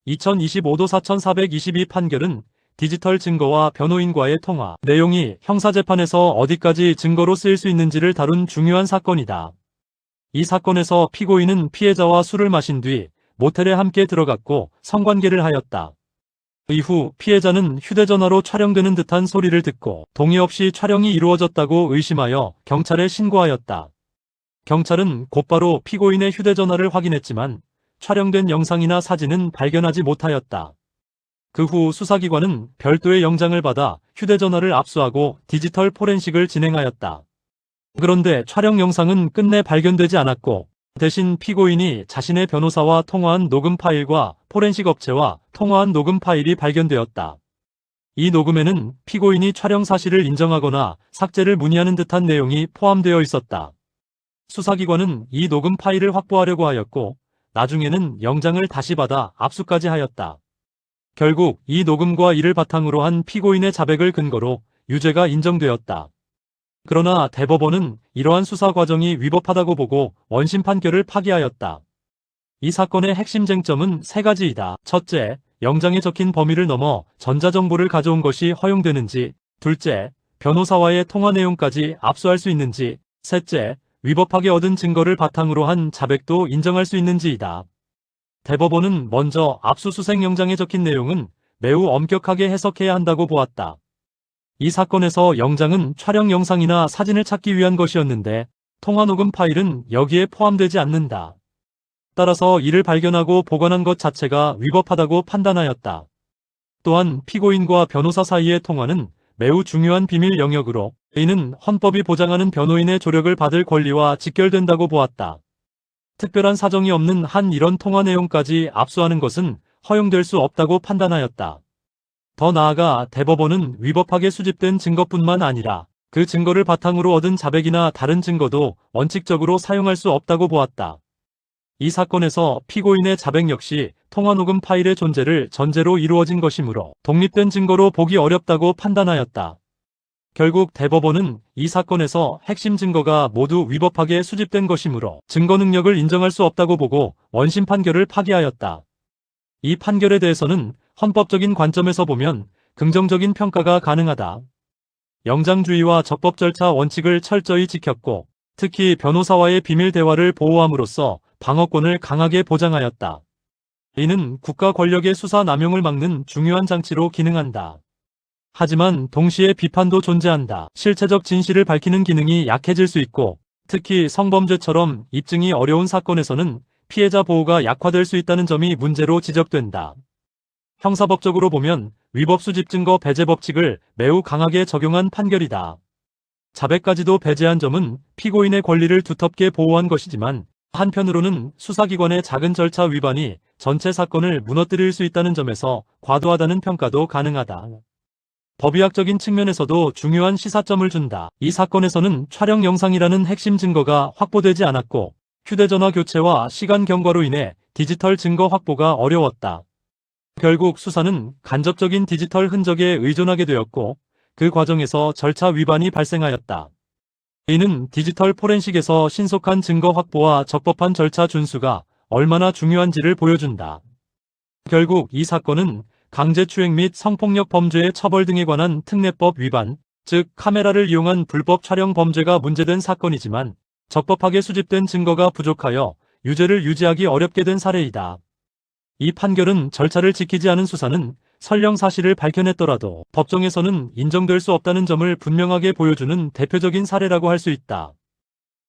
2025도 4422 판결은 디지털 증거와 변호인과의 통화 내용이 형사재판에서 어디까지 증거로 쓰일 수 있는지를 다룬 중요한 사건이다. 이 사건에서 피고인은 피해자와 술을 마신 뒤 모텔에 함께 들어갔고 성관계를 하였다. 이후 피해자는 휴대전화로 촬영되는 듯한 소리를 듣고 동의 없이 촬영이 이루어졌다고 의심하여 경찰에 신고하였다. 경찰은 곧바로 피고인의 휴대전화를 확인했지만 촬영된 영상이나 사진은 발견하지 못하였다. 그 후 수사기관은 별도의 영장을 받아 휴대전화를 압수하고 디지털 포렌식을 진행하였다. 그런데 촬영 영상은 끝내 발견되지 않았고 대신 피고인이 자신의 변호사와 통화한 녹음 파일과 포렌식 업체와 통화한 녹음 파일이 발견되었다. 이 녹음에는 피고인이 촬영 사실을 인정하거나 삭제를 문의하는 듯한 내용이 포함되어 있었다. 수사기관은 이 녹음 파일을 확보하려고 하였고 나중에는 영장을 다시 받아 압수까지 하였다. 결국 이 녹음과 이를 바탕으로 한 피고인의 자백을 근거로 유죄가 인정되었다. 그러나 대법원은 이러한 수사 과정이 위법하다고 보고 원심 판결을 파기하였다. 이 사건의 핵심 쟁점은 세 가지이다. 첫째, 영장에 적힌 범위를 넘어 전자정보를 가져온 것이 허용되는지, 둘째, 변호사와의 통화 내용까지 압수할 수 있는지, 셋째, 위법하게 얻은 증거를 바탕으로 한 자백도 인정할 수 있는지이다. 대법원은 먼저 압수수색 영장에 적힌 내용은 매우 엄격하게 해석해야 한다고 보았다. 이 사건에서 영장은 촬영 영상이나 사진을 찾기 위한 것이었는데 통화 녹음 파일은 여기에 포함되지 않는다. 따라서 이를 발견하고 보관한 것 자체가 위법하다고 판단하였다. 또한 피고인과 변호사 사이의 통화는 매우 중요한 비밀 영역으로 이는 헌법이 보장하는 변호인의 조력을 받을 권리와 직결된다고 보았다. 특별한 사정이 없는 한 이런 통화 내용까지 압수하는 것은 허용될 수 없다고 판단하였다. 더 나아가 대법원은 위법하게 수집된 증거뿐만 아니라 그 증거를 바탕으로 얻은 자백이나 다른 증거도 원칙적으로 사용할 수 없다고 보았다. 이 사건에서 피고인의 자백 역시 통화 녹음 파일의 존재를 전제로 이루어진 것이므로 독립된 증거로 보기 어렵다고 판단하였다. 결국 대법원은 이 사건에서 핵심 증거가 모두 위법하게 수집된 것이므로 증거 능력을 인정할 수 없다고 보고 원심 판결을 파기하였다. 이 판결에 대해서는 헌법적인 관점에서 보면 긍정적인 평가가 가능하다. 영장주의와 적법 절차 원칙을 철저히 지켰고 특히 변호사와의 비밀 대화를 보호함으로써 방어권을 강하게 보장하였다. 이는 국가 권력의 수사 남용을 막는 중요한 장치로 기능한다. 하지만 동시에 비판도 존재한다. 실체적 진실을 밝히는 기능이 약해질 수 있고 특히 성범죄처럼 입증이 어려운 사건에서는 피해자 보호가 약화될 수 있다는 점이 문제로 지적된다. 형사법적으로 보면 위법 수집 증거 배제 법칙을 매우 강하게 적용한 판결이다. 자백까지도 배제한 점은 피고인의 권리를 두텁게 보호한 것이지만 한편으로는 수사기관의 작은 절차 위반이 전체 사건을 무너뜨릴 수 있다는 점에서 과도하다는 평가도 가능하다. 법의학적인 측면에서도 중요한 시사점을 준다. 이 사건에서는 촬영 영상이라는 핵심 증거가 확보되지 않았고 휴대전화 교체와 시간 경과로 인해 디지털 증거 확보가 어려웠다. 결국 수사는 간접적인 디지털 흔적에 의존하게 되었고 그 과정에서 절차 위반이 발생하였다. 이는 디지털 포렌식에서 신속한 증거 확보와 적법한 절차 준수가 얼마나 중요한지를 보여준다. 결국 이 사건은 강제추행 및 성폭력 범죄의 처벌 등에 관한 특례법 위반, 즉 카메라를 이용한 불법 촬영 범죄가 문제된 사건이지만 적법하게 수집된 증거가 부족하여 유죄를 유지하기 어렵게 된 사례이다. 이 판결은 절차를 지키지 않은 수사는 설령 사실을 밝혀냈더라도 법정에서는 인정될 수 없다는 점을 분명하게 보여주는 대표적인 사례라고 할 수 있다.